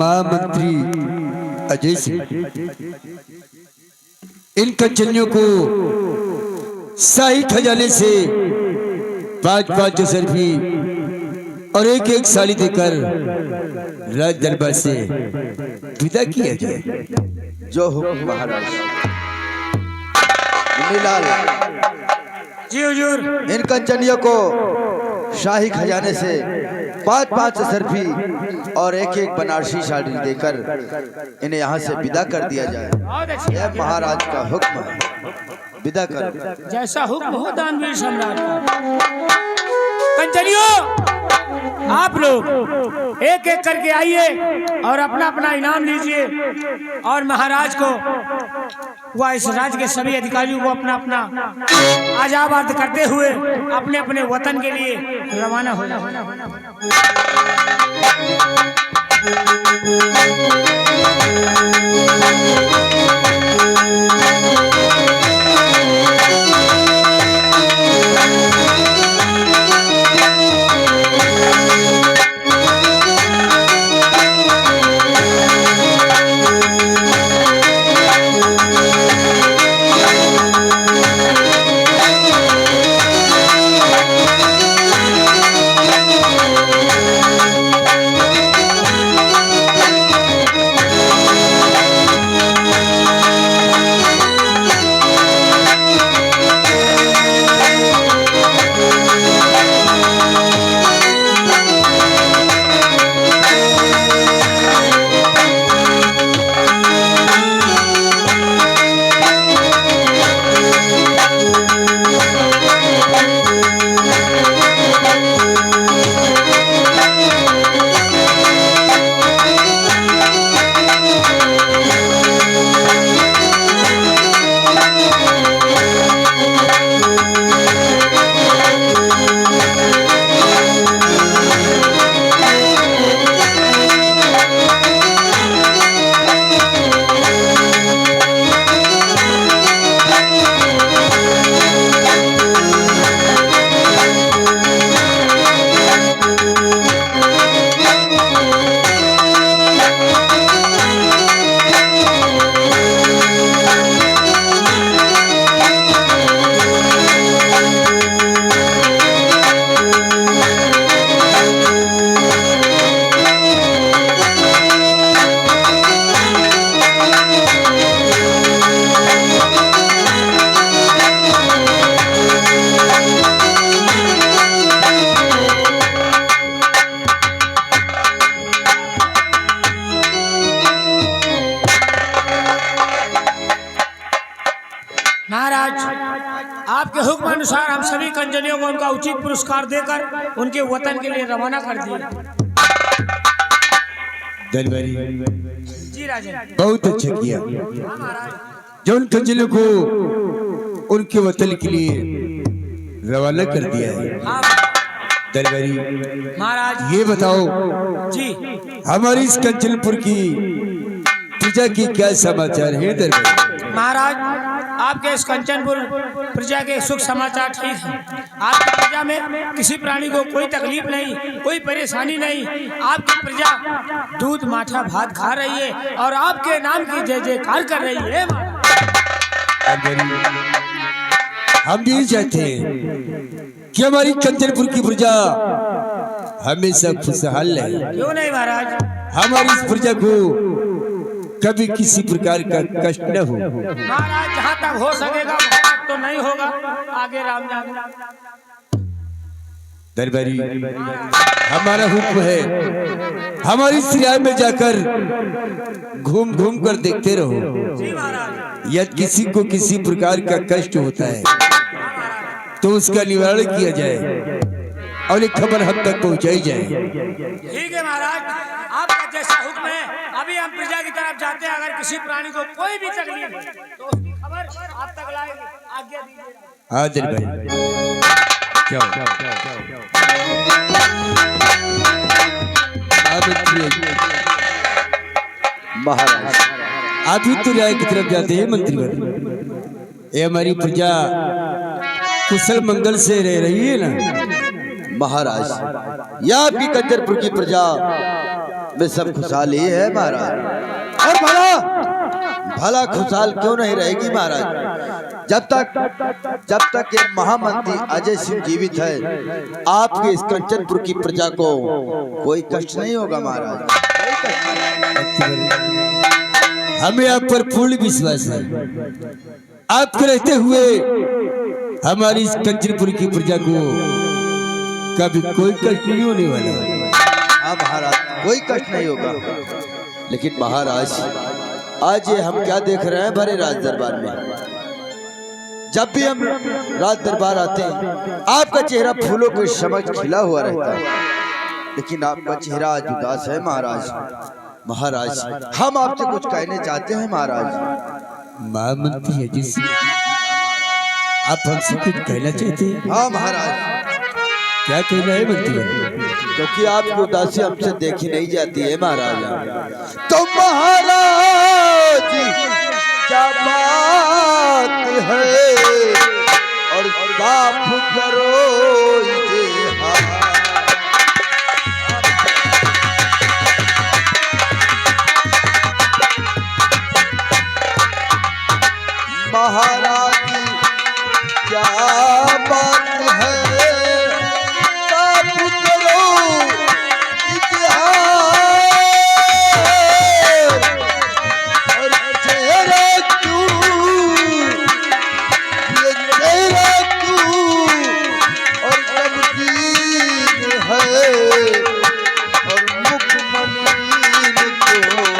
महामंत्री अजय सिंह इन कंचनियों को शाही खजाने से 5-5 जसरफी और एक साड़ी देकर राज दरबार से विदा किया जाए। जो हुक्म महाराज। मुन्नीलाल जी हुजूर। इन कंचनियों को शाही खजाने से 5-5 सरफी और एक बनारसी साड़ी देकर इन्हें यहाँ से विदा कर दिया जाए। यह महाराज का हुक्म है, विदा करो। जैसा हुक्म हो दानवीर सम्राट का। कंचनियों आप लोग एक एक करके आइए और अपना अपना इनाम लीजिए और महाराज को व इस राज्य के सभी अधिकारियों को अपना अपना आजाद करते हुए अपने अपने वतन के लिए रवाना हो जाए। महाराज आपके हुक्म अनुसार हम सभी कंजनियों को उनका उचित पुरस्कार देकर उनके वतन के लिए रवाना कर दिए। जी राजन। बहुत अच्छा किया जो उन कंजनियों को उनके वतन के लिए रवाना कर दिया है। दरबारी महाराज ये बताओ जी हमारी इस कंचनपुर की प्रजा की क्या समाचार है? दरबारी महाराज आपके इस कंचनपुर प्रजा के सुख समाचार ठीक हैं। आपकी प्रजा में किसी प्राणी को कोई तकलीफ नहीं, कोई परेशानी नहीं। आपकी प्रजा दूध माठा भात खा रही है और आपके नाम की जय जयकार कर रही है। हम यही चाहते हैं कि हमारी कंचनपुर की प्रजा हमेशा खुशहाल रहे। क्यों नहीं महाराज? हमारी इस प्रजा को कभी किसी प्रकार का कष्ट न हो। महाराज जहाँ तक हो सकेगा तो नहीं होगा, आगे राम जाने। दरबारी हमारा हुक्म है हमारी सिराय में जाकर घूम घूम कर देखते रहो। जी महाराज। यदि किसी को किसी प्रकार का कष्ट होता है तो उसका निवारण किया जाए और एक खबर हम तक पहुंचाई जाए। ठीक है महाराज, आपका जैसा हुक्म है। अभी हम प्रजा की तरफ जाते हैं। अगर किसी प्राणी को कोई भी तकलीफ है तो उसकी खबर आप तक लाएंगे। आज्ञा दीजिए। हाजिर भाई महाराज आप ही तो राय की तरफ जाते हैं मंत्रीवर। ये हमारी प्रजा कुशल मंगल से रह रही है ना? महाराज यह आपकी कंचनपुर की प्रजा में सब खुशहाली है महाराज। और भला भला खुशहाल क्यों नहीं रहेगी महाराज? जब तक ये महामंत्री अजय सिंह जीवित है, आपके इस कंचनपुर की प्रजा को कोई कष्ट नहीं होगा महाराज। हमें आप पर पूर्ण विश्वास है। आपके रहते हुए हमारी इस कंचनपुर की प्रजा को कभी कोई कष्ट नहीं होने वाला। हाँ महाराज, कोई कष्ट नहीं होगा। लेकिन महाराज, आज ये हम क्या देख रहे हैं भरे राज दरबार में? जब भी हम राज दरबार आते हैं, आपका चेहरा फूलों के समक्ष खिला हुआ रहता है, लेकिन आपका चेहरा आज उदास है महाराज। महाराज, हम आपसे कुछ कहने चाहते हैं महाराज। महामंत्री है जिस आप हमसे कुछ कहना चाहते हैं? हाँ महाराज। क्या कहना है मंत्री? क्योंकि आपकी उदासी हमसे देखी नहीं जाती है महाराज। तो महाराज क्या बात है, और साफ करो ये हाथ। महाराज क्या बात है, साफ करो इतिहास। और चेहरा क्यों, ये चेहरा क्यों, और गमगीन है, और मुख मलिन क्यों।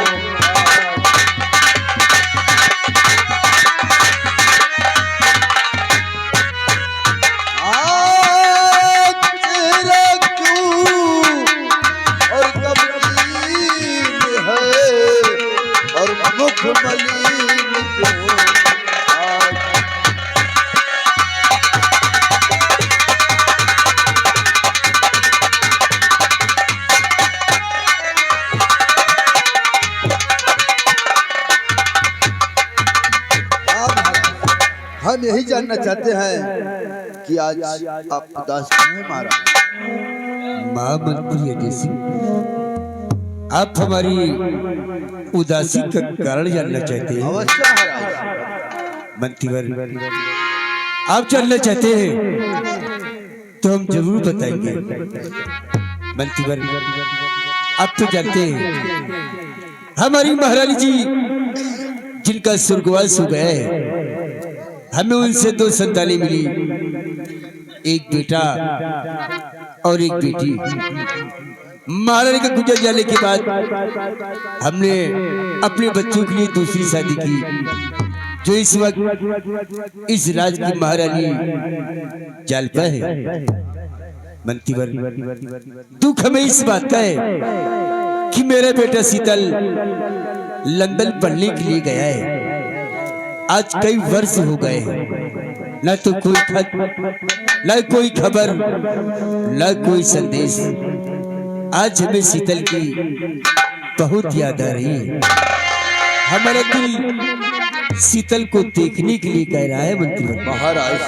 हम यही जानना चाहते हैं कि आज आप उदास क्यों हैं महाराज? महामंत्री अजय सिंह, आप हमारी उदासी का कारण जानना चाहते हैं? अवश्य महाराज। मंत्रीवर, आप जानना चाहते हैं तो हम जरूर बताएंगे। मंत्रीवर, आप तो जानते हैं हमारी महारानी जी जिनका स्वर्गवास हो गया है, हमें उनसे 2 संतानें मिली, एक बेटा और एक बेटी। महारानी का गुजर जाने के बाद हमने अपने बच्चों के लिए दूसरी शादी की, जो इस वक्त इस राज की महारानी जालपा है। मंत्रीवर, दुख हमें इस बात का है कि मेरा बेटा शीतल लंदन पढ़ने के लिए गया है। आज कई वर्ष हो गए, न तो कोई खत, न कोई खबर, न कोई संदेश। आज हमें शीतल की बहुत याद आ रही है। हमारा दिल शीतल को देखने के लिए कह रहा है। मंत्री महाराज,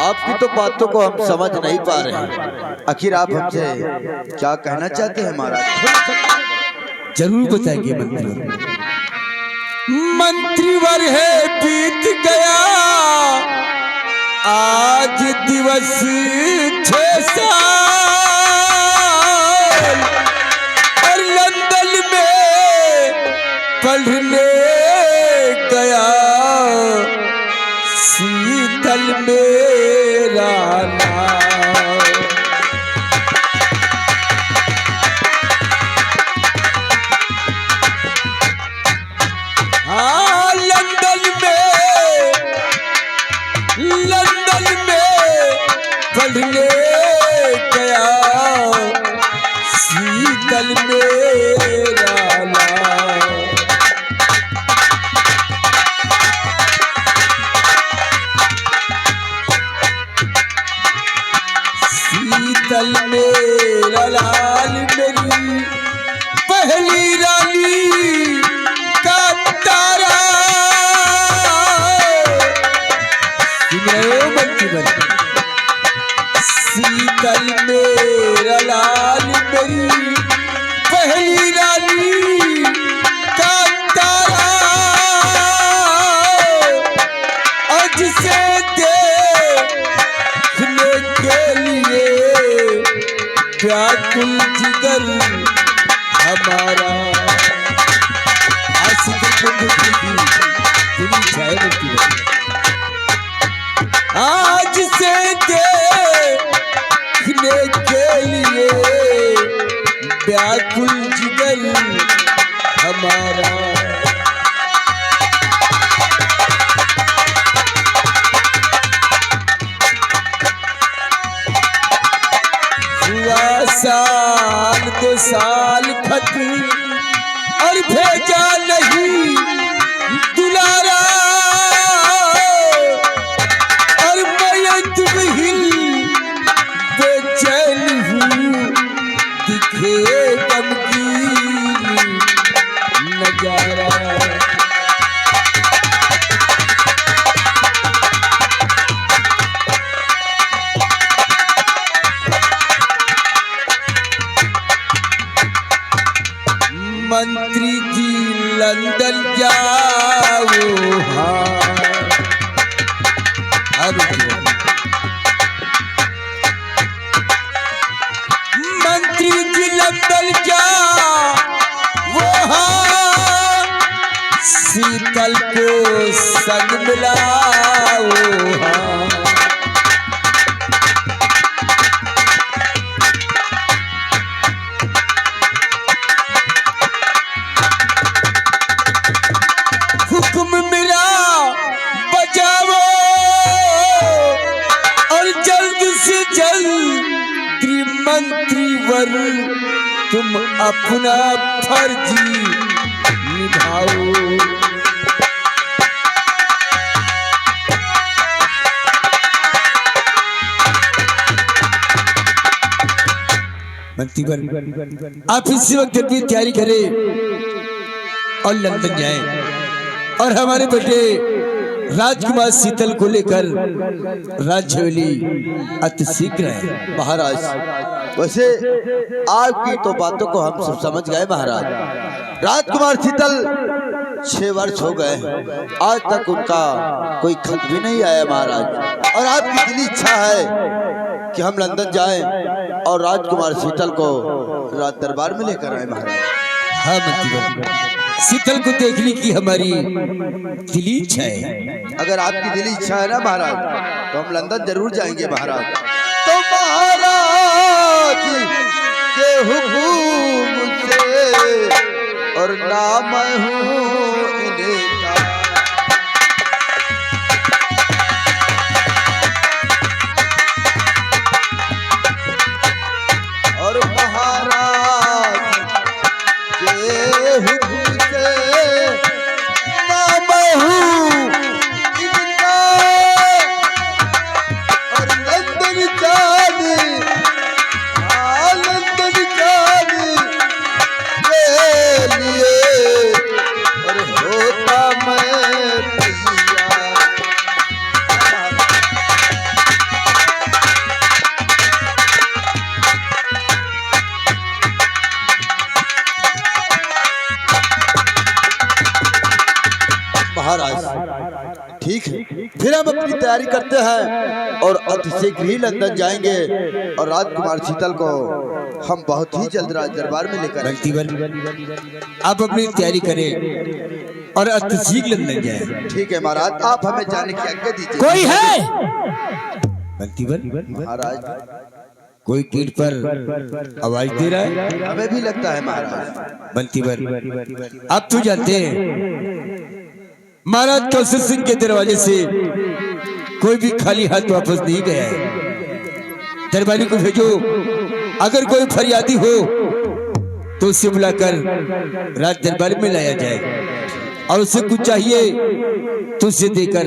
आपकी तो बातों को हम समझ नहीं पा रहे हैं। आखिर आप हमसे क्या कहना चाहते हैं महाराज? जरूर बताएंगे मंत्रीवर। मंत्रीवर है बीत गया आज दिवस 6 साल, और लंदन में पढ़ने गया शीतल मेरा नाम। हाँ, लंदन में पढ़ने गया शीतल मेरा नाम। हमारा आज आज से देखने के लिए व्याकुल जिगर हमारा हुआ साल 2 साल खत और भेजा नहीं दुलारा और मैं तुम हिल बेचैन हूँ दिखे गमगीन नजारा मंत्री जी लंदन जाओ हाँ अब मंत्री जी लंदन जाओ हाँ शीतल को संग मिलाओ हाँ हुक्म मेरा बजाओ और जल्द से जल्द त्रिमंत्री वर तुम अपना फर्ज निभाओ मंत्री वर आप इसी वक्त अपनी तैयारी करें और लंदन जाएं और हमारे बेटे राजकुमार शीतल को लेकर राज्यवली अति शीघ्र है। महाराज वैसे आपकी तो बातों को हम सब समझ गए महाराज। राजकुमार शीतल 6 वर्ष हो गए, आज तक उनका कोई खत भी नहीं आया महाराज। और आपकी दिली इच्छा है कि हम लंदन जाएं और राजकुमार शीतल को राज दरबार में लेकर आए महाराज। हाँ मंत्री शीतल को देखने की हमारी दिली इच्छा है। अगर आपकी दिली इच्छा है ना महाराज तो हम लंदन जरूर जाएंगे महाराज। तो महाराज के हुक्म से और नाम हूँ इनका और महाराज के हुक्म से नाम हूँ इनका और लंदन जाने लंदन जाने के लिए और होता मैं तैयार। महाराज ठीक है, फिर हम अपनी तैयारी करते हैं और अति शीघ्र ही लंदन जाएंगे और राजकुमार शीतल को हम बहुत ही जल्द राज दरबार में लेकर मंत्री आप अपनी तैयारी करें और अति शीघ्र लंदन जाएं। ठीक है महाराज, आप हमें जाने की आज्ञा दीजिए। कोई है मंत्री महाराज कोई कीट पर आवाज दे रहा है। हमें भी लगता है महाराज। मंत्री आप तो जानते हैं महाराज कौशल सिंह के दरवाजे से कोई भी खाली हाथ वापस नहीं गया है। दरबारी को भेजो, अगर कोई फरियादी हो तो उसे बुलाकर राज दरबार में लाया जाए और उसे कुछ चाहिए तो उसे देकर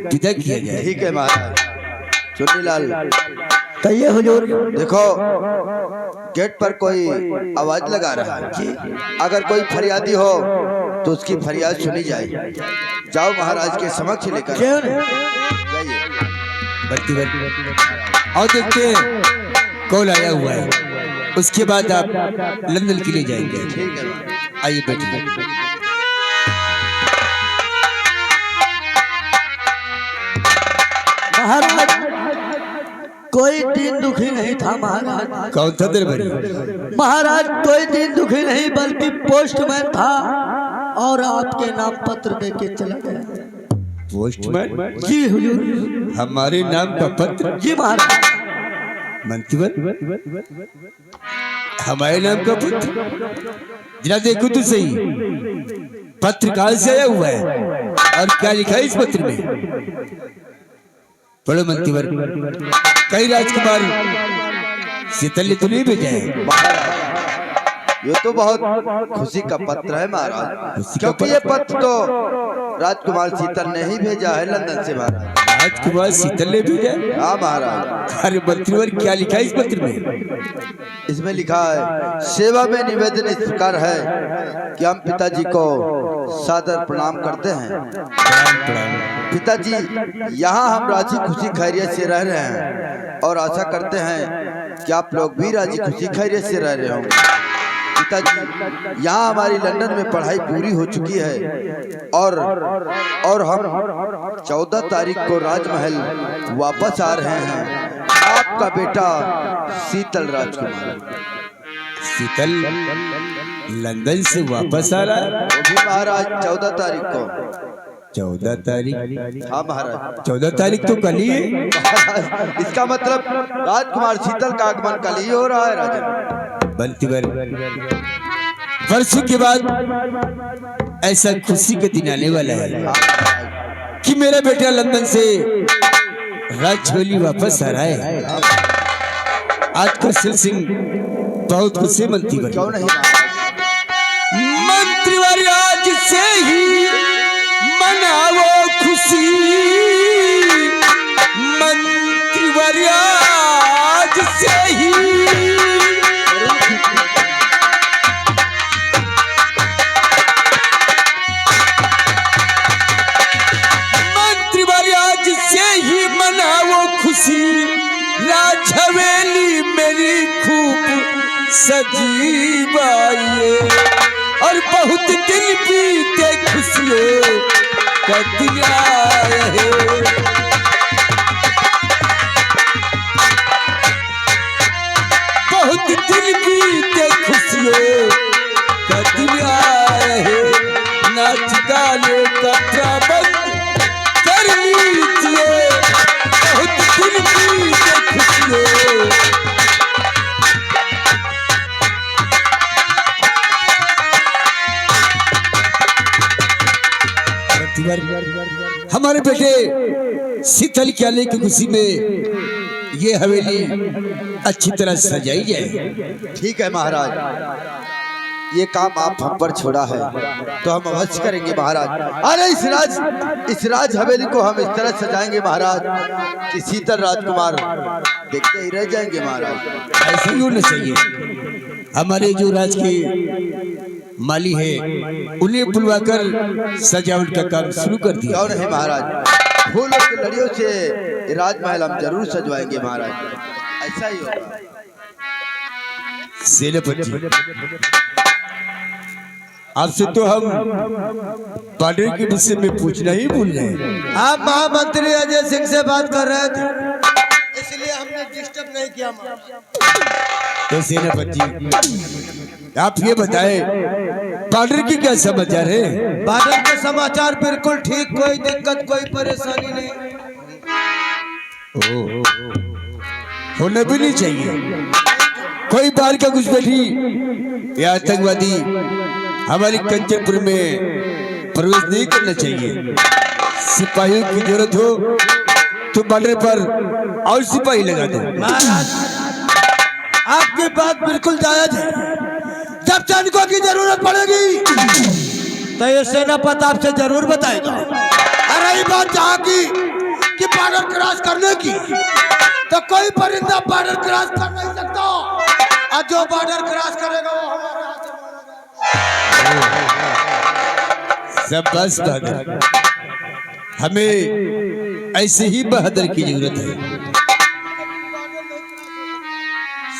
विदा किया जाए। ठीक है महाराज। चुन्नीलाल कहिए हुजूर। देखो गेट पर कोई आवाज लगा रहा है, अगर कोई फरियादी हो तो उसकी फरियाद सुनी जाए। जाओ महाराज के समक्ष लेकर जाइए। और देखते हैं कौन आया हुआ है, उसके बाद आप लंदन के लिए जाएंगे। ठीक है आइए बैठिए। कोई दिन दुखी नहीं था महाराज। कौन था दरबारी? महाराज कोई दिन दुखी नहीं बल्कि पोस्टमैन था और आपके नाम पत्र दे के चला गया। पोस्टमैन? जी हुजूर। हमारे नाम का पत्र? जी महाराज। मंत्रीवर, हमारे नाम का पत्र? जरा देखो तो सही, पत्र कहां से आया हुआ है और क्या लिखा है इस पत्र में? पढ़ो मंत्रीवर। कई राजकुमार शीतल ने तो नहीं भेजा है? ये तो बहुत खुशी का पत्र है महाराज, क्योंकि ये पत्र तो राजकुमार शीतल ने ही भेजा है लंदन से महाराज। राजकुमार शीतल ने भेजा? हाँ महाराज। अरे मंत्रीवर, क्या लिखा है इस पत्र में? इसमें लिखा है, सेवा में निवेदन इस प्रकार है कि हम पिताजी को सादर प्रणाम करते हैं। पिताजी, यहाँ हम राजी खुशी खैरियत से रह रहे हैं और आशा करते हैं कि आप लोग भी राजी खुशी खैरियत से रह रहे होंगे। पिताजी, यहाँ हमारी लंदन में पढ़ाई पूरी हो चुकी है और हम 14 तारीख को राजमहल वापस आ रहे हैं। आपका बेटा शीतल राजकुमार। शीतल लंदन से वापस आ रहा है? वो भी महाराज 14 तारीख को। 14 तारीख? हाँ महाराज। 14 तारीख तो कल ही है। इसका मतलब राजकुमार शीतल का आगमन कल ही हो रहा है राजन। बंतीवर, वर्षों के बाद ऐसा खुशी का दिन आने वाला है कि मेरा बेटा लंदन से राजछोली वापस आ रहा है। आज का सिल सिंह बहुत खुशी मंत्रीवर। क्यों नहीं मंत्रीवर, आज से ही मनाओ खुशी। मंत्रीवर, आज से ही राजहवेली मेरी खूब सजी बाइये और बहुत दिन बीते खुशियों का दिन आया है। बहुत दिन बीते खुशियों का दिन आया है। नाच गाने का प्रबंध कर लीजिए। बहुत दिन बीते खुशियों। हमारे बेटे शीतल के आने की खुशी में ये हवेली अच्छी तरह सजाई जाए। ठीक है महाराज, ये काम आप हम पर छोड़ा है तो हम अवश्य करेंगे महाराज। अरे इस राज हवेली को हम इस तरह सजाएंगे महाराज कि शीतल राजकुमार देखते ही रह जाएंगे महाराज। ऐसे ही होना चाहिए। हमारे जो राज के माली है उन्हें बुलवाकर सजावट का काम शुरू कर दिया। क्यों नहीं महाराज, फूलों की लड़ियों से राजमहल हम जरूर सजवाएंगे महाराज। ऐसा ही होगा। सेनापति, आपसे तो हम पार्टी के विषय में पूछना ही भूल गए। आप महामंत्री अजय सिंह से बात कर रहे थे, इसलिए हमने डिस्टर्ब नहीं किया। तो सेनापति, आप ये बताएं बॉर्डर की क्या समाचार है? बॉर्डर के समाचार बिल्कुल ठीक, कोई दिक्कत कोई परेशानी नहीं। होना भी नहीं चाहिए। कोई बाहर का घुसपैठी या आतंकवादी हमारे कंचनपुर में प्रवेश नहीं करना चाहिए। सिपाहियों की जरूरत हो तो बॉर्डर पर और सिपाही लगा दो। महाराज, आपकी बात बिल्कुल जायज है। जब सैनिकों की जरूरत पड़ेगी तो ये सेनापति आपसे जरूर बताएगा। और रही बात जहाँ की कि बॉर्डर क्रॉस करने की, तो कोई परिंदा बॉर्डर क्रॉस कर नहीं सकता और जो बॉर्डर क्रॉस करेगा वो हमारे हाथ से। सब बस बहादुर, हमें ऐसे ही बहादुर की जरूरत है।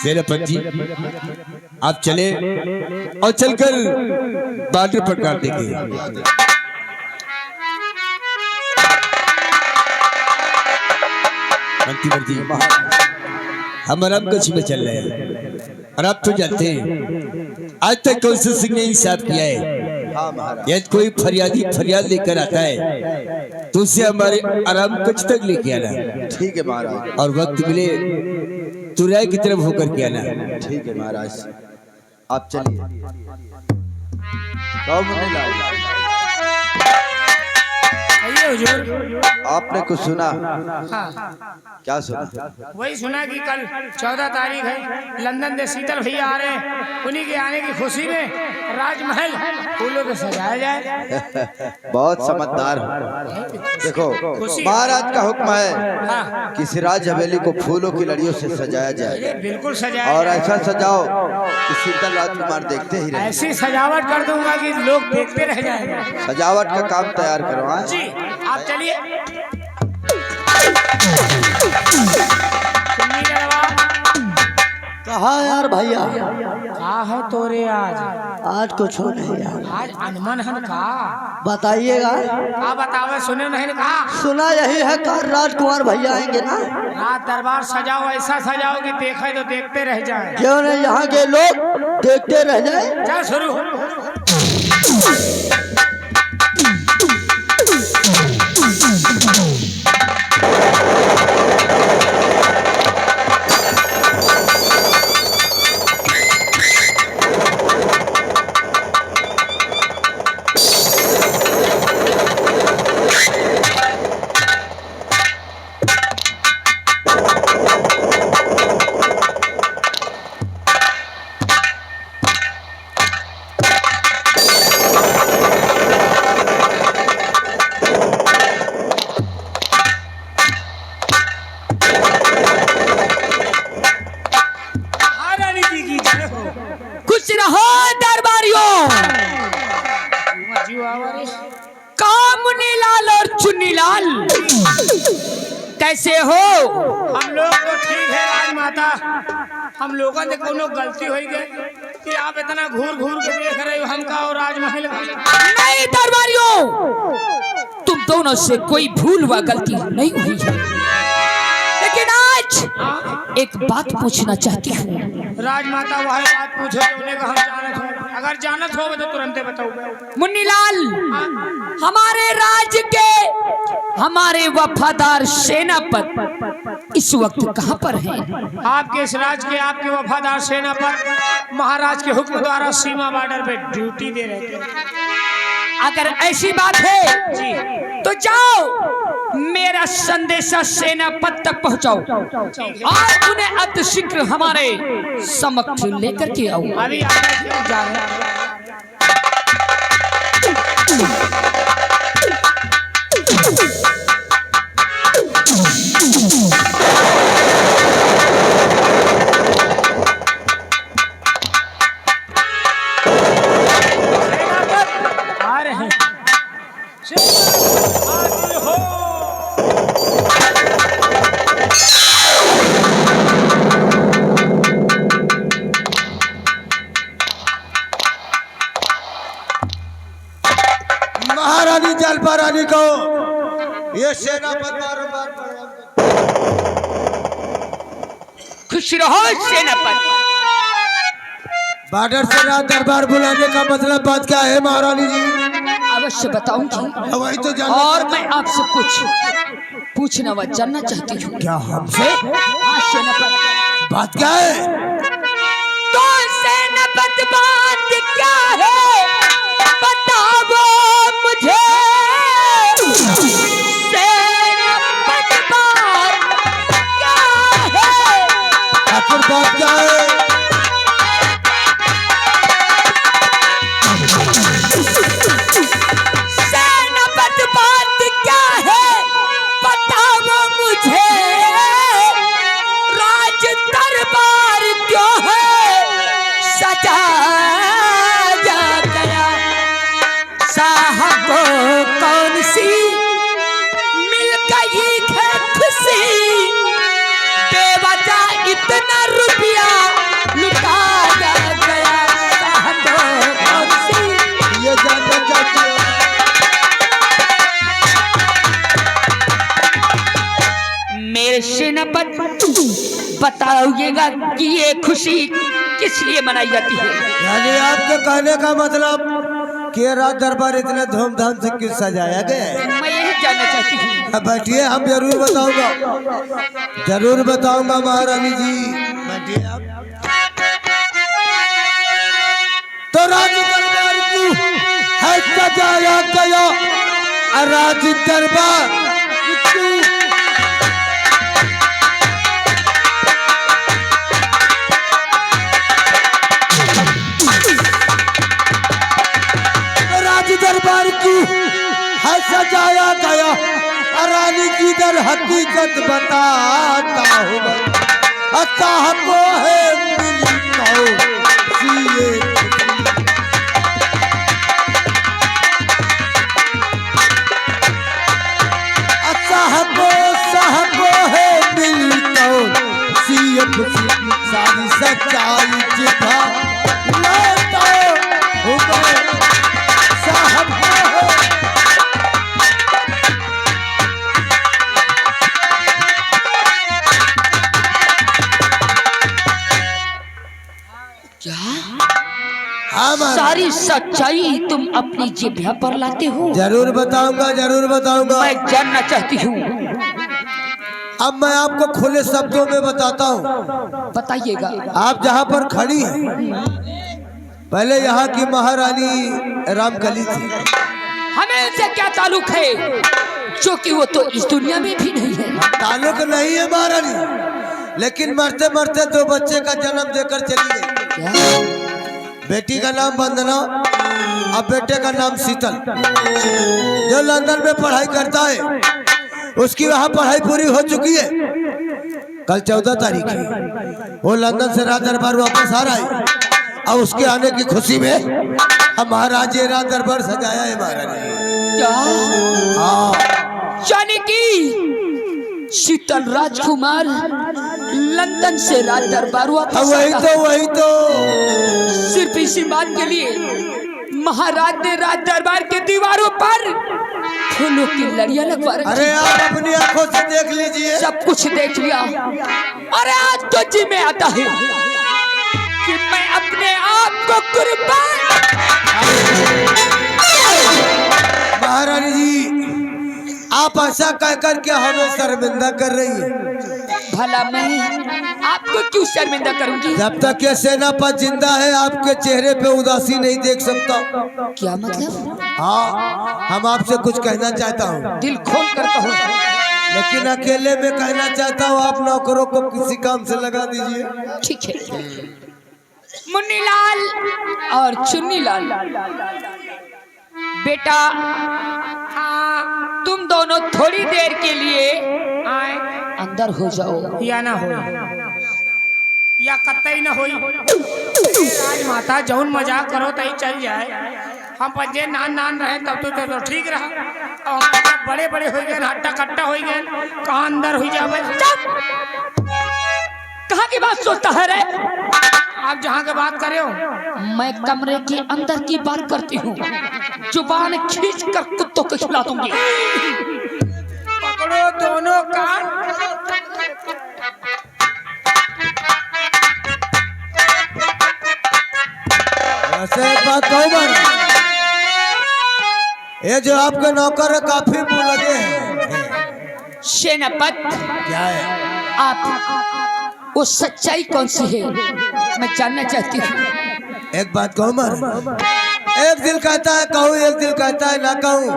सेनापति जी, आप चले और चलकर बॉर्डर पर काट देंगे। मंत्रीवर जी, हम आराम कच्छ में चल रहे हैं और आप तो जानते हैं आज तक कौशल सिंह ने इंसाफ किया है। हाँ महाराज। यदि कोई फरियादी फरियाद लेकर आता है तो उसे हमारे आराम कच्छ तक लेके आना ठीक है महाराज। और वक्त मिले तो राय की तरफ होकर के आना। ठीक है महाराज, आप चलिए। कहो मुन्नीलाल, आइए हुजूर। आपने कुछ सुना? हाँ, क्या सुना? वही सुना कि कल 14 तारीख है, लंदन से शीतल भैया आ रहे हैं, उन्हीं के आने की खुशी में राजमहल फूलों से सजाया जाए। बहुत समझदार हो। देखो महाराज का हुक्म है हाँ, कि सिराज हवेली को फूलों की लड़ियों से सजाया जाए ये बिल्कुल सजाया और जाए। ऐसा सजाओ कि शीतल राजकुमार देखते ही रहे। ऐसी सजावट कर दूंगा कि लोग देखते रह जाएंगे। सजावट का काम तैयार करवा। जी आप चलिए। कहा यार भैया, का है तोरे आज? आज कुछ हो नहीं यार, आज अनमन हन का? बताइएगा। का बतावे, सुने नहीं कहा? सुना यही है कल राजकुमार भैया आएंगे ना। रात दरबार सजाओ, ऐसा सजाओ कि देखे तो देखते रह जाए। क्यों नहीं, यहाँ के लोग देखते रह जाए। चल शुरू। खुश रहो दरबारियों। मुन्नीलाल और चुन्नीलाल कैसे हो? हम लोग तो ठीक है राजमाता। हम लोगों ने कोनो गलती हो गई कि आप इतना घूर घूर के देख रहे हो हमका और राजमहल का? नहीं दरबारियों, तुम दोनों से कोई भूल व गलती नहीं हुई है, लेकिन आज एक बात पूछना चाहती हूँ। राजमाता वह बात पूछो जो उन्हें हम जानत हो। अगर जानत हो तो तुरंत बताओ। मुन्नीलाल, हमारे राज्य के हमारे वफादार सेनापति इस वक्त कहाँ पर हैं? आपके इस राज्य के आपके वफादार सेनापति महाराज के हुक्म द्वारा सीमा बॉर्डर पे ड्यूटी दे रहे थे। अगर ऐसी बात है जी तो जाओ मेरा संदेशा सेनापति तक पहुंचाओ और उन्हें अतिशीघ्र हमारे समक्ष लेकर के आओ। अभी आप जा रहे हैं। आ रहे हैं। आगे हो। महारानी जलपा रानी को ये सेनापति बारंबार खुश रहो सेनापति। बॉर्डर से रात दरबार बुलाने का मतलब बात क्या है महारानी जी? अवश्य बताऊंगी वही तो जानना और चाहता मैं आपसे कुछ पूछना व जानना चाहती हूँ। क्या हमसे? हाँ सेनापति। बात क्या है? तो सेनापति बात क्या है बताओ मुझे। सेनापति बात क्या है? आखिर बात क्या है? सेनापति बात क्या है बताओ मुझे। राज दरबार क्यों है सजाया गया। साहब को कौन सी मिल गई है खुशी। बेवजह इतना रुपया लुटाया गया। साहब को कौन सी ये जानना चाहती हूँ। मेरे सेनापति बताइएगा कि ये खुशी किस लिए मनाई जाती है? यानी आपके कहने का मतलब कि राज दरबार इतने धूमधाम से क्यों सजाया गया है? मैं यही जानना चाहती हूँ। अब बैठिए, हम जरूर बताऊंगा, जरूर बताऊंगा महारानी जी। बैठिए आप। तो राज दरबार की है सजाया गया, राज दरबार दरबार की है सजाया गया, रानी की दर हकीकत बताता हूँ, अतः को है मिलता हूँ। को है मिलता हूँ, सारी सच्चाई जिता लाता हूँ साहब को है। क्या हाँ सारी सच्चाई तुम अपनी जिभ्या पर लाते हो? जरूर बताऊंगा, जरूर बताऊंगा। मैं जानना चाहती हूँ। अब मैं आपको खुले शब्दों में बताता हूँ। बताइएगा। आप जहाँ पर खड़ी हैं, पहले यहाँ की महारानी रामकली थी। हमें इनसे क्या ताल्लुक है, जो कि वो तो इस दुनिया में भी नहीं है। ताल्लुक नहीं है महारानी, लेकिन मरते मरते 2 बच्चे का जन्म देकर चली गई। बेटी का नाम वंदना और बेटे का नाम शीतल, जो लंदन में पढ़ाई करता है। उसकी वहाँ पढ़ाई पूरी हो चुकी है। कल 14 तारीख है, वो लंदन से राज दरबार वापस आ रहा है, और उसके आने की खुशी में अब महाराज ये राज दरबार सजाया है महारानी। क्या? हाँ, यानी कि शीतल राजकुमार लंदन से राज दरबार वापस वही तो सिर्फ इसी बात के लिए महाराज ने राज दरबार के दीवारों पर फूलों की लड़ियां लगवा रखी। अरे आप अपनी आंखों से देख लीजिए। सब कुछ देख लिया। अरे आज तो जी में आता है कि मैं अपने आप को कुर्बान। महारानी जी, आप ऐसा कहकर के हमें शर्मिंदा कर रही है। भला मैं आपको क्यों शर्मिंदा करूंगी? जब तक ये सेनापति जिंदा है, आपके चेहरे पे उदासी नहीं देख सकता। क्या मतलब? हाँ, हम आपसे कुछ कहना चाहता हूँ, दिल खोल कर कहो। लेकिन अकेले में कहना चाहता हूँ। आप नौकरों को किसी काम से लगा दीजिए। ठीक है। मुन्नीलाल और चुन्नीलाल, बेटा तुम दोनों थोड़ी देर के लिए अंदर हो जाओ। या ना हो या कतई ना हो। राजमाता जौन मजाक करो तई चल जाए। हम पंजे नान रहे तब तो ठीक रहा। और बड़े बड़े हो गए, हट्टा कट्टा हो गए, कहाँ अंदर हो जावे। कहाँ की बात सोचता है रे? आप जहाँ के बात करे हो, मैं कमरे के अंदर की बात करती हूँ। जुबान खींच कर कुत्तों को खिला दूंगी। पकड़ो दोनों कान। ऐसे बात कहूँ बार, ये जो आपके नौकर है काफी मुंह लगे हैं। सेनापति, क्या है? आप वो सच्चाई कौन सी है मैं जानना चाहती हूँ। एक बात कहूँ मर, एक दिल कहता है कहूँ, एक दिल कहता है ना कहूँ।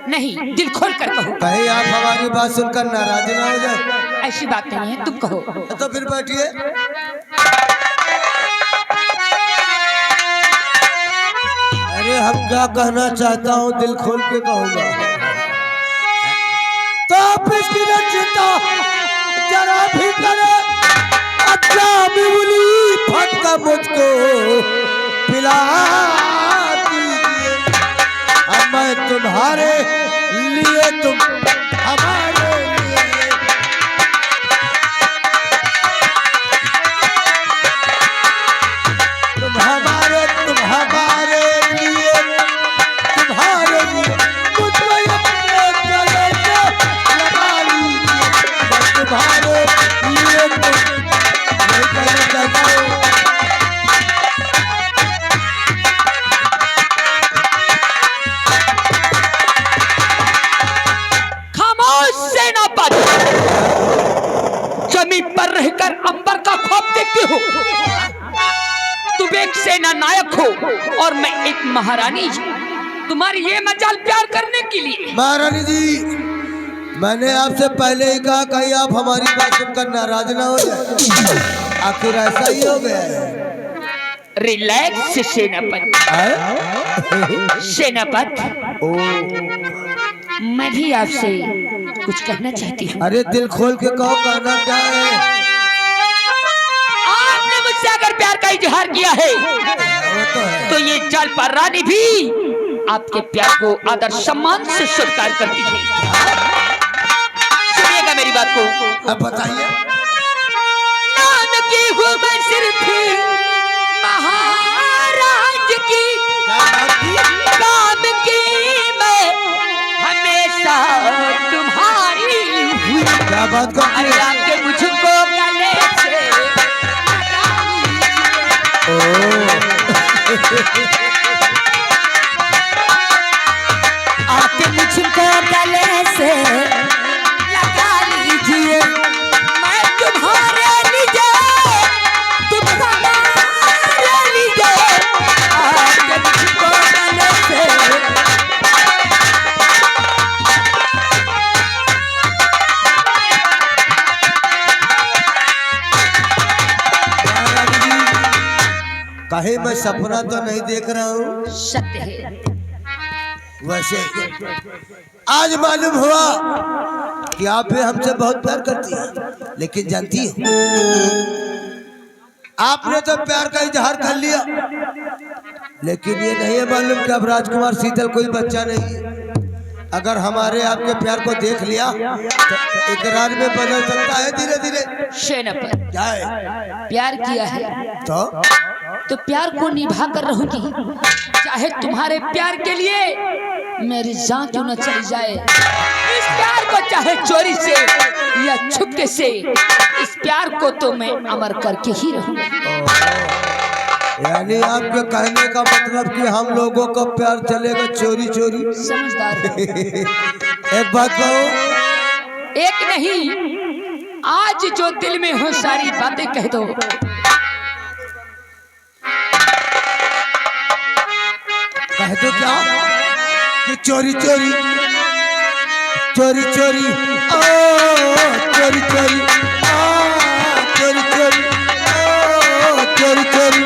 नहीं, दिल खोल कर कहो। कहीं आप हमारी बात सुनकर नाराज ना हो जाए। ऐसी बात नहीं है, तुम कहो। तो फिर बैठिए। अरे हम क्या कहना चाहता हूँ दिल खोल के कहूँगा। तो आप इसकी चिंता जरा भी करे, अच्छा बिबुली फटका मुझको पिला दीजिए। अब मैं तुम्हारे लिए, तुम हमारे लिए। तुम हमारे लिए, तुम्हारे लिए मुझको अपने गले से लगा लीजिए। मैं तुम्हारे लिए पृथ्वी पर रहकर अंबर का ख्वाब देखते हो। तुम एक सेना नायक हो और मैं एक महारानी। तुम्हारी ये मजाल प्यार करने के लिए। महारानी जी, मैंने आपसे पहले ही कहा कहीं आप हमारी बात सुनकर नाराज ना हो जाए। आखिर ऐसा ही हो गया है। रिलैक्स सेनापति। सेनापति, मैं भी आपसे कुछ कहना चाहती हूँ। अरे दिल खोल के कहो, कहना क्या है? आपने मुझसे अगर प्यार का इजहार किया है तो ये जलपा रानी भी आपके प्यार को आदर सम्मान से स्वीकार करती है। सुनिएगा मेरी बात को। अब बताइए। नाम की हूँ मैं सिर्फ महाराज की, काम की मैं हमेशा तुम्हारी हूँ। क्या बात करती है? आके मुझको गले से आके मुझको गले से लगा लीजिए। मैं तुम्हारे लिए, तुम हमारे लिए। आके मुझको गले से कहे मैं सपना तो नहीं देख रहा हूँ। सत्य है। वैसे आज मालूम हुआ कि आप भी हमसे बहुत प्यार करती हैं, लेकिन जानती हो आपने तो प्यार का इजहार कर लिया, लेकिन ये नहीं है मालूम कि अब राजकुमार शीतल कोई बच्चा नहीं है। अगर हमारे आपके प्यार को देख लिया तो इकरार में बदल सकता है धीरे धीरे। सेनापति, क्या है? प्यार किया है तो प्यार को निभा कर रहूंगी, चाहे तुम्हारे प्यार के लिए मेरी जान क्यों न चली जाए। इस प्यार को चाहे चोरी से या छुपके से, इस प्यार को तो मैं अमर करके ही रहूंगी। यानी आपके कहने का मतलब कि हम लोगों का प्यार चलेगा चोरी चोरी। समझदार हो। एक बात कहो। एक नहीं, आज जो दिल में हो सारी बातें कह दो। कह दो क्या? कि चोरी चोरी चोरी चोरी ओ चोरी चोरी चोरी चोरी ओ चोरी चोरी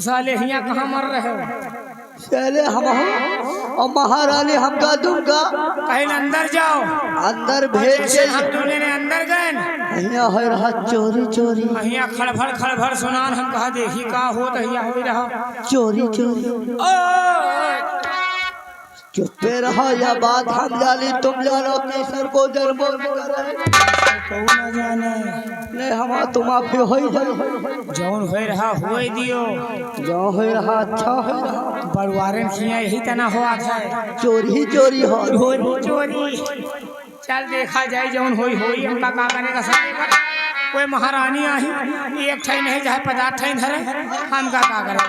साले यहाँ कहाँ मर रहे हो? चले हम और महारानी हमका दूंगा कहीं अंदर जाओ। अंदर भेज जैसे हम दूल्हे ने अंदर गए यहाँ हो रहा चोरी चोरी यहाँ खड़भड़ सुनान हम कहा देखी का हो तो यहाँ हो रहा चोरी चोरी। चुप्पे रहो या बात हम जानी तुम जानो अपने सर को जन्मो न जाने नहीं हम तुम आप हो ही जाए जौन हो रहा हो दियो जो हो रहा अच्छा हो रहा बड़वारन खिया यही तना हुआ था चोरी चोरी हो चोरी। चल देखा जाए जौन होई हमका का करे का समय पर कोई महारानी आई एक ठई नहीं चाहे 50 ठई धरे हमका का करे